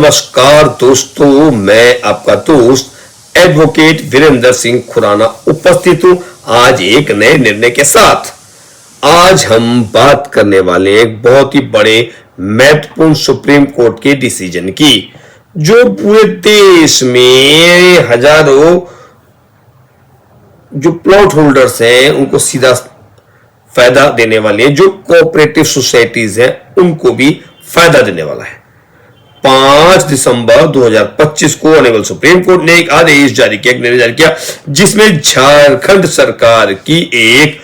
नमस्कार दोस्तों, मैं आपका दोस्त एडवोकेट वीरेंद्र सिंह खुराना उपस्थित हूं आज एक नए निर्णय के साथ। आज हम बात करने वाले एक बहुत ही बड़े महत्वपूर्ण सुप्रीम कोर्ट के डिसीजन की, जो पूरे देश में हजारों जो प्लॉट होल्डर्स हैं उनको सीधा फायदा देने वाले हैं, जो कोऑपरेटिव सोसाइटीज हैं उनको भी फायदा देने वाला है। 5 दिसंबर 2025 को ऑनरेबल सुप्रीम कोर्ट ने एक आदेश जारी किया, एक निर्णय जारी किया, जिसमें झारखंड सरकार की एक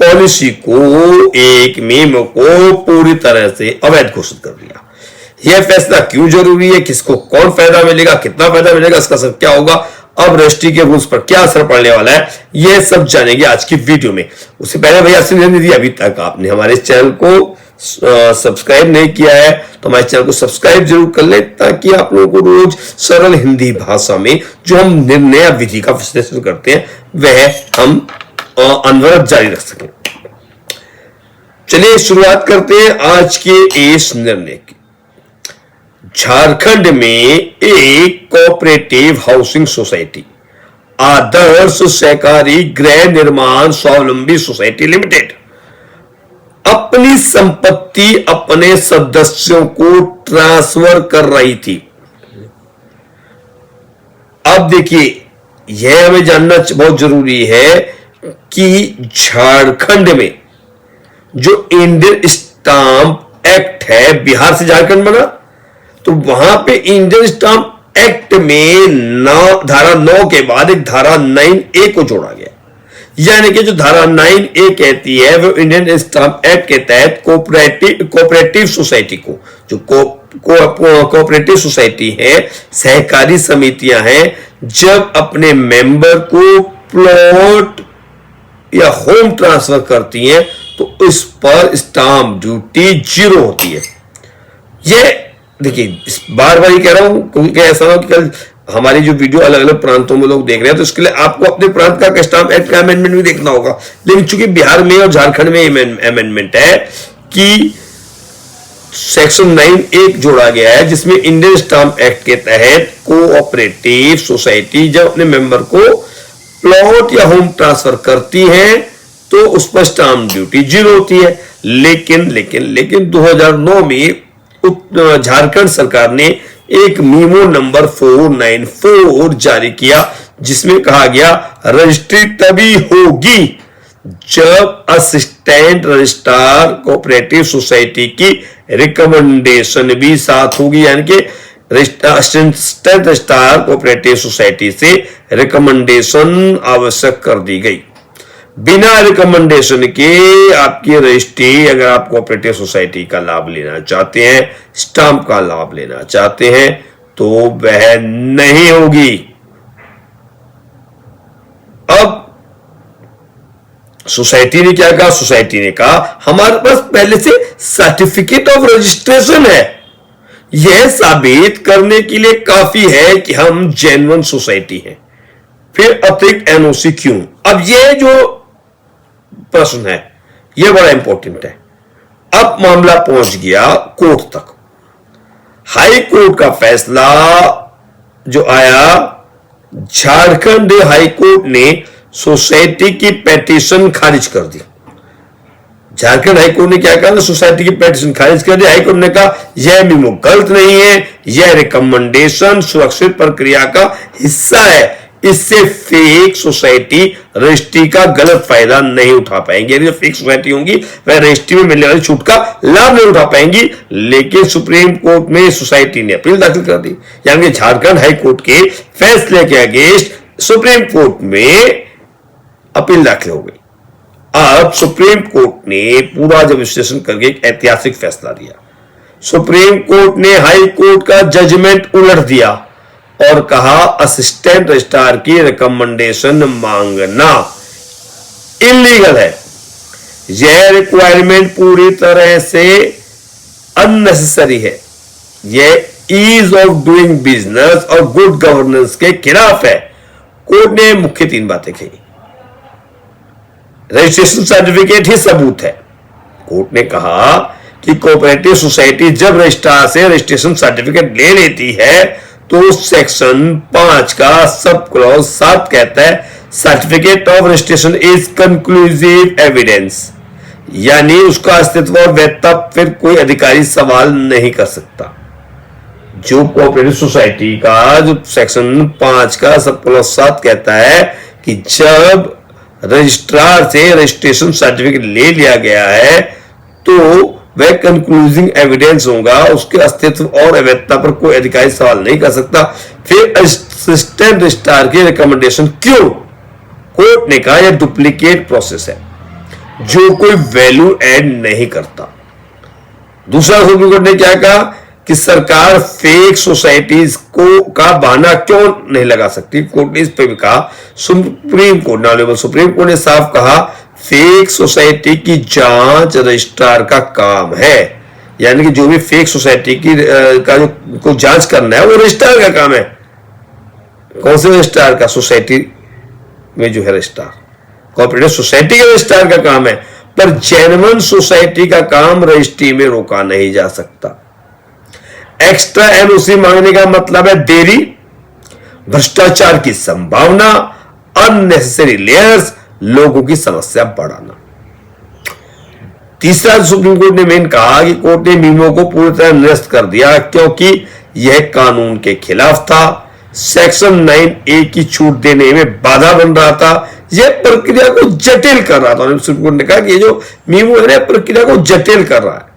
पॉलिसी को, एक मेमो को पूरी तरह से अवैध घोषित कर दिया। यह फैसला क्यों जरूरी है, किसको कौन फायदा मिलेगा, कितना फायदा मिलेगा, इसका असर क्या होगा, अब रजिस्ट्री के रूल्स पर क्या असर पड़ने वाला है, यह सब जानेंगे आज की वीडियो में। उससे पहले भैया यदि अभी तक आपने हमारे चैनल को सब्सक्राइब नहीं किया है तो हमारे चैनल को सब्सक्राइब जरूर कर ले, ताकि आप लोगों को रोज सरल हिंदी भाषा में जो हम निर्णय विधि का विश्लेषण करते हैं वह हम अनवरत जारी रख सकें। चलिए शुरुआत करते हैं आज के इस निर्णय की। झारखंड में एक कोऑपरेटिव हाउसिंग सोसाइटी, आदर्श सहकारी गृह निर्माण स्वावलंबी सोसाइटी लिमिटेड, अपनी संपत्ति अपने सदस्यों को ट्रांसफर कर रही थी। अब देखिए, यह हमें जानना बहुत जरूरी है कि झारखंड में जो इंडियन स्टाम्प एक्ट है, बिहार से झारखंड बना, तो वहां पे इंडियन स्टाम्प एक्ट में धारा 9 के बाद एक धारा 9A को जोड़ा गया। यानी कि जो धारा 9A कहती है वो इंडियन स्टाम्प एक्ट के तहत कोऑपरेटिव सोसाइटी को, जो कोऑपरेटिव सोसाइटी है, सहकारी समितियां हैं, जब अपने मेंबर को प्लॉट या होम ट्रांसफर करती हैं तो इस पर स्टाम्प ड्यूटी 0 होती है। यह देखिए, बार बार ही कह रहा हूं क्योंकि ऐसा ना कि कल हमारी जो वीडियो अलग अलग प्रांतों में लोग देख रहे हैं तो इसके लिए आपको अपने प्रांत का स्टाम्प एक्ट का अमेंडमेंट भी देखना होगा। लेकिन चूंकि बिहार में और झारखंड में अमेंडमेंट है कि सेक्शन 9A जोड़ा गया है, जिसमें इंडियन स्टाम्प एक्ट के तहत कोऑपरेटिव सोसाइटी जब अपने मेंबर को प्लॉट या होम ट्रांसफर करती है तो उस पर स्टाम्प ड्यूटी 0 होती है। लेकिन 2009 में झारखंड सरकार ने एक मीमो नंबर 494 जारी किया, जिसमें कहा गया रजिस्ट्री तभी होगी जब असिस्टेंट रजिस्ट्रार कोऑपरेटिव सोसाइटी की रिकमेंडेशन भी साथ होगी। यानी कि असिस्टेंट रजिस्ट्रार कोऑपरेटिव सोसाइटी से रिकमेंडेशन आवश्यक कर दी गई। बिना रिकमेंडेशन के आपकी रजिस्ट्री, अगर आप कोऑपरेटिव सोसाइटी का लाभ लेना चाहते हैं, स्टाम्प का लाभ लेना चाहते हैं, तो वह नहीं होगी। अब सोसाइटी ने क्या कहा? सोसाइटी ने कहा हमारे पास पहले से सर्टिफिकेट ऑफ रजिस्ट्रेशन है, यह साबित करने के लिए काफी है कि हम जेन्युइन सोसाइटी हैं, फिर अतिरिक्त एनओसी क्यों? अब यह जो प्रश्न है यह बड़ा इंपॉर्टेंट है। अब मामला पहुंच गया कोर्ट तक। हाई कोर्ट का फैसला जो आया, झारखंड हाई कोर्ट ने सोसाइटी की पेटिशन खारिज कर दी। झारखंड हाई कोर्ट ने क्या कहा? सोसाइटी की पेटिशन खारिज कर दी। हाई कोर्ट ने कहा यह मीमो गलत नहीं है, यह रिकमेंडेशन सुरक्षित प्रक्रिया का हिस्सा है, इससे फेक सोसाइटी रजिस्ट्री का गलत फायदा नहीं उठा पाएंगे। जो फेक सोसाइटी होंगी वह रजिस्ट्री में मिलने वाली छूट का लाभ नहीं उठा पाएंगी। लेकिन सुप्रीम कोर्ट में सोसाइटी ने अपील दाखिल कर दी, यानी झारखंड हाई कोर्ट के फैसले के अगेंस्ट सुप्रीम कोर्ट में अपील दाखिल हो गई। अब सुप्रीम कोर्ट ने पूरा जब विश्लेषण करके एक ऐतिहासिक फैसला दिया। सुप्रीम कोर्ट ने हाई कोर्ट का जजमेंट उलट दिया और कहा असिस्टेंट रजिस्ट्रार की रिकमेंडेशन मांगना इलीगल है। यह रिक्वायरमेंट पूरी तरह से अननेसेसरी है, यह ईज ऑफ डूइंग बिजनेस और गुड गवर्नेंस के खिलाफ है। कोर्ट ने मुख्य 3 बातें कही। रजिस्ट्रेशन सर्टिफिकेट ही सबूत है। कोर्ट ने कहा कि कोऑपरेटिव सोसाइटी जब रजिस्ट्रार से रजिस्ट्रेशन सर्टिफिकेट ले लेती है तो सेक्शन 5 का सब क्लॉज 7 कहता है certificate of registration is conclusive evidence, यानी उसका अस्तित्व और वैधता फिर कोई अधिकारी सवाल नहीं कर सकता। जो कोऑपरेटिव सोसाइटी का जो सेक्शन 5 का सब क्लॉज 7 कहता है कि जब रजिस्ट्रार से रजिस्ट्रेशन सर्टिफिकेट ले लिया गया है तो वह कंक्लूजिंग एविडेंस होगा, उसके अस्तित्व और अवैधता पर कोई अधिकारी सवाल नहीं कर सकता। फिर असिस्टेंट रजिस्ट्रार की रिकमेंडेशन क्यों? कोर्ट ने कहा यह डुप्लीकेट प्रोसेस है जो कोई वैल्यू ऐड नहीं करता। दूसरा सुप्रीम कोर्ट ने क्या कहा कि सरकार फेक सोसाइटीज को का बहाना क्यों नहीं लगा सकती। कोर्ट ने इस पर भी कहा, supreme court honourable supreme court ने साफ कहा फेक सोसाइटी की जांच रजिस्ट्रार का काम है, यानी कि जो भी फेक सोसाइटी की का जो को जांच करना है वो रजिस्ट्रार का काम है। कौन से रजिस्ट्रार का? सोसाइटी में जो है रजिस्ट्रार, कोऑपरेटिव सोसाइटी के रजिस्ट्रार का काम है, पर जेन्युइन सोसाइटी का काम रजिस्ट्री में रोका नहीं जा सकता। एक्स्ट्रा एनओसी मांगने का मतलब है देरी, भ्रष्टाचार की संभावना, अननेसेसरी लेयर्स, लोगों की समस्या बढ़ाना। तीसरा सुप्रीम कोर्ट ने मेन कहा कि कोर्ट ने नियमों को पूरी तरह निरस्त कर दिया क्योंकि यह कानून के खिलाफ था, सेक्शन 9A की छूट देने में बाधा बन रहा था, यह प्रक्रिया को जटिल कर रहा था। सुप्रीम कोर्ट ने कहा कि ये जो मीमो है प्रक्रिया को जटिल कर रहा है।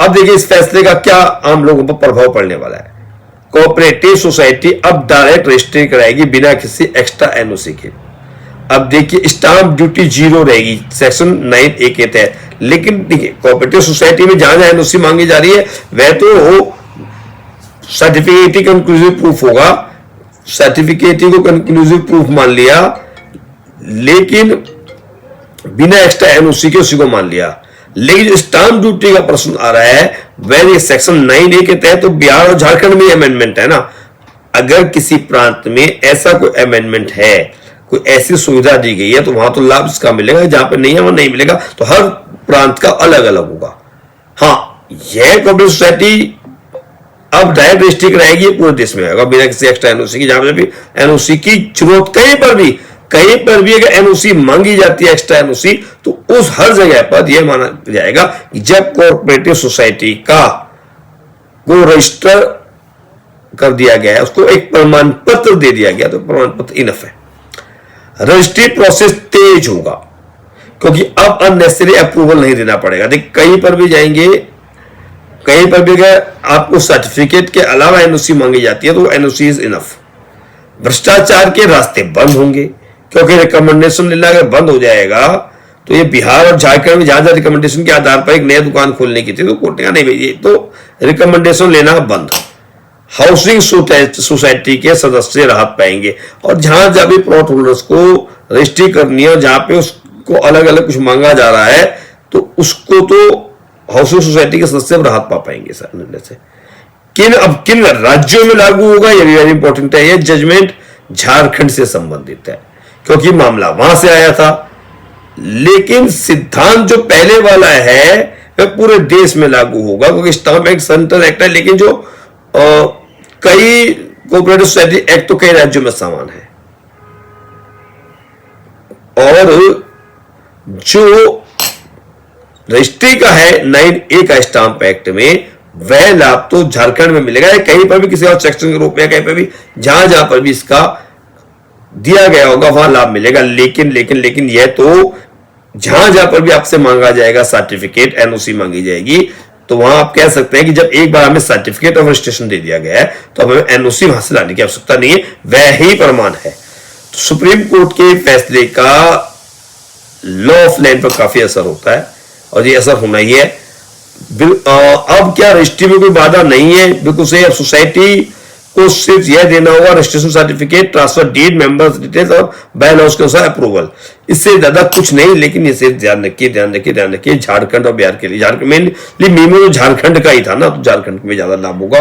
अब देखिए इस फैसले का क्या आम लोगों पर प्रभाव पड़ने वाला है। कोऑपरेटिव सोसाइटी अब डायरेक्ट रजिस्ट्री कराएगी बिना किसी एक्स्ट्रा एनओसी के। अब देखिए स्टाम्प ड्यूटी 0 रहेगी सेक्शन 9A के तहत, लेकिन देखिए कोऑपरेटिव सोसाइटी में जहां जहां एनओसी मांगी जा रही है वह तो सर्टिफिकेट कंक्लूसिव प्रूफ होगा, सर्टिफिकेट को कंक्लूसिव प्रूफ मान लिया, लेकिन बिना एक्स्ट्रा एनओसी के उसी को मान लिया। लेकिन जो स्टाम्प ड्यूटी का प्रश्न आ रहा है वह सेक्शन 9A के तहत तो बिहार और झारखंड में अमेंडमेंट है ना। अगर किसी प्रांत में ऐसा कोई अमेंडमेंट है, कोई ऐसी सुविधा दी गई है तो वहां तो लाभ इसका मिलेगा, जहां पे नहीं है वहां नहीं मिलेगा, तो हर प्रांत का अलग अलग होगा। हाँ, यह कोऑपरेटिव सोसाइटी अब डायरेक्ट रजिस्ट्री कराएगी पूरे देश में होगा बिना किसी एक्स्ट्रा एनओसी की। जहां पर भी एनओसी की जरूरत कहीं पर भी अगर एनओसी मांगी जाती है एक्स्ट्रा एनओसी तो उस हर जगह पर यह माना जाएगा कि जब कोऑपरेटिव सोसाइटी का को रजिस्टर कर दिया गया है, उसको एक प्रमाण पत्र दे दिया गया तो प्रमाण पत्र इनफ है। रजिस्ट्री प्रोसेस तेज होगा क्योंकि अब अननेसेसरी अप्रूवल नहीं देना पड़ेगा। देख कहीं पर भी जाएंगे, कहीं पर भी अगर आपको सर्टिफिकेट के अलावा एनओसी मांगी जाती है तो एनओसी इज इनफ। भ्रष्टाचार के रास्ते बंद होंगे क्योंकि रिकमेंडेशन लेना अगर बंद हो जाएगा तो ये बिहार और झारखंड में जहां जहां रिकमेंडेशन के आधार पर एक नया दुकान खोलने की थी तो कोर्ट ने नहीं भेजी, तो रिकमेंडेशन लेना बंद। हाउसिंग सोसाइटी के सदस्य राहत पाएंगे और जहां जहां भी प्लॉट होल्डर्स को रजिस्ट्री करनी है और जहां पे उसको अलग अलग कुछ मांगा जा रहा है तो उसको तो हाउसिंग सोसाइटी के सदस्य राहत पा पाएंगे सर निर्णय से। किन राज्यों में लागू होगा यह भी वेरी इंपॉर्टेंट है। यह जजमेंट झारखंड से संबंधित है क्योंकि मामला वहां से आया था, लेकिन सिद्धांत जो पहले वाला है वह पूरे देश में लागू होगा क्योंकि स्टाम्प एक्ट सेंट्रल एक्ट है, लेकिन जो कई कोऑपरेटिव सोसाइटी एक्ट तो कई राज्यों में समान है। और जो रजिस्ट्री का है 9A का स्टाम्प एक्ट में वह लाभ तो झारखंड में मिलेगा, कहीं पर भी किसी और सेक्शन के रूप में कहीं पर भी जहां जहां पर भी इसका दिया गया होगा वहां लाभ मिलेगा। लेकिन यह तो जहां जहां पर भी आपसे मांगा जाएगा सर्टिफिकेट एनओसी मांगी जाएगी तो वहां आप कह सकते हैं कि जब एक बार हमें सर्टिफिकेट ऑफ रजिस्ट्रेशन दे दिया गया है तो अब हमें एनओसी वहां से लाने की आवश्यकता नहीं है, वह ही प्रमाण है। तो सुप्रीम कोर्ट के फैसले का लॉ ऑफ लैंड पर काफी असर होता है और ये असर होना ही है। अब क्या रजिस्ट्री में कोई बाधा नहीं है, बिल्कुल सही। अब सोसाइटी को सिर्फ यह देना होगा registration certificate, transfer deed, members details और बाय लॉज के अनुसार अप्रूवल, इससे ज्यादा कुछ नहीं। लेकिन इसे ध्यान रखिए झारखंड और बिहार के लिए, झारखंड मेनली मीमो तो झारखंड का ही था ना, तो झारखंड में ज्यादा लाभ होगा।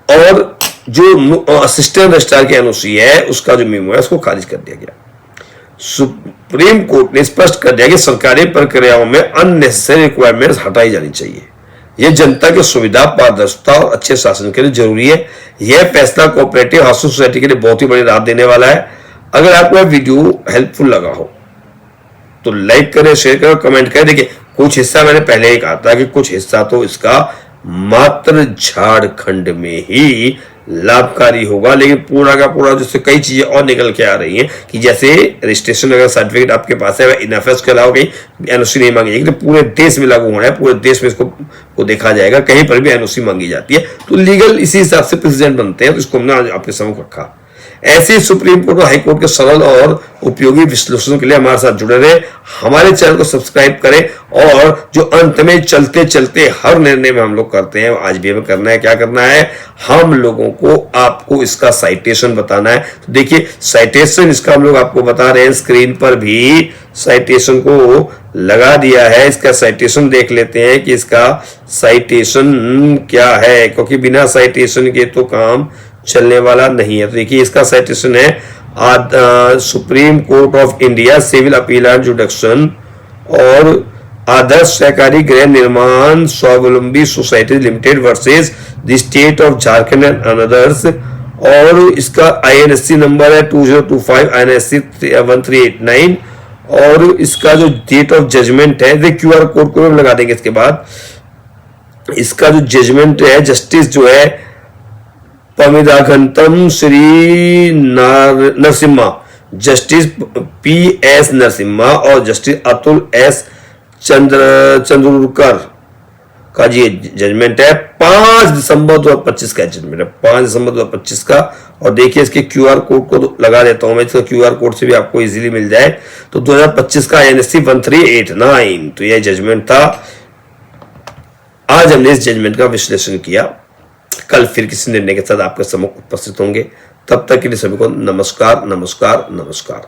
और जो असिस्टेंट रजिस्ट्रार की एनओसी है उसका जो मीमो है उसको खारिज कर दिया गया। सुप्रीम कोर्ट ने स्पष्ट कर दिया कि सरकारी प्रक्रियाओं में अननेसेसरी रिक्वायरमेंट्स हटाई जानी चाहिए। यह जनता की सुविधा, पारदर्शिता और अच्छे शासन के लिए जरूरी है। यह फैसला कोऑपरेटिव हाउसिंग सोसाइटी के लिए बहुत ही बड़ी राहत देने वाला है। अगर आपको यह वीडियो हेल्पफुल लगा हो तो लाइक करें, शेयर करें, कमेंट करें। देखिए, कुछ हिस्सा मैंने पहले ही कहा था कि कुछ हिस्सा तो इसका मात्र झारखंड में ही लाभकारी होगा, लेकिन पूरा का पूरा जिससे कई चीजें और निकल के आ रही हैं कि जैसे रजिस्ट्रेशन अगर सर्टिफिकेट आपके पास है इनफ है, उसके अलावा कहीं एनओसी नहीं मांगी जाएगी। तो पूरे देश में लागू होना है, पूरे देश में इसको को देखा जाएगा, कहीं पर भी एनओसी मांगी जाती है तो लीगल इसी हिसाब से प्रेसिडेंट बनते हैं। तो इसको हमने आज आपके समक्ष रखा। ऐसे सुप्रीम कोर्ट और हाई कोर्ट के सरल और उपयोगी विश्लेषणों के लिए हमारे साथ जुड़े रहे। हमारे चैनल को सब्सक्राइब करें और जो अंत में चलते चलते हर निर्णय में हम लोग करते हैं, आज भी हमें करना है। क्या करना है? हम लोगों को आपको इसका साइटेशन बताना है। तो देखिए, साइटेशन इसका हम लोग आपको बता रहे हैं, स्क्रीन पर भी साइटेशन को लगा दिया है। इसका साइटेशन देख लेते हैं कि इसका साइटेशन क्या है, क्योंकि बिना साइटेशन के तो काम चलने वाला नहीं है। तो देखिए, इसका साइटेशन है Supreme Court of India civil appeal and jurisdiction और Adarsh Sahkari Grih Nirman Swavalambi society limited versus the state of Jharkhand and others. और इसका INSC नंबर है 2025 INSC 1389। और इसका जो डेट ऑफ जजमेंट है, QR कोड को हम लगा देंगे इसके बाद। इसका जो जजमेंट है, जस्टिस जो है पमिदाघंतम श्री नरसिम्हा, जस्टिस PS नरसिम्हा और जस्टिस अतुल S चंद्रकर का जी जजमेंट है। 5 दिसंबर 2025 का जजमेंट है, 5 दिसंबर 2025 का। और देखिए, इसके QR कोड को लगा देता हूं मैं, इसका QR कोड से भी आपको इजीली मिल जाए। तो 2025 का INSC 1389, तो यह जजमेंट था। आज हमने इस जजमेंट का विश्लेषण किया। कल फिर किसी निर्णय के साथ आपके सम्मुख उपस्थित होंगे। तब तक के लिए सभी को नमस्कार, नमस्कार, नमस्कार।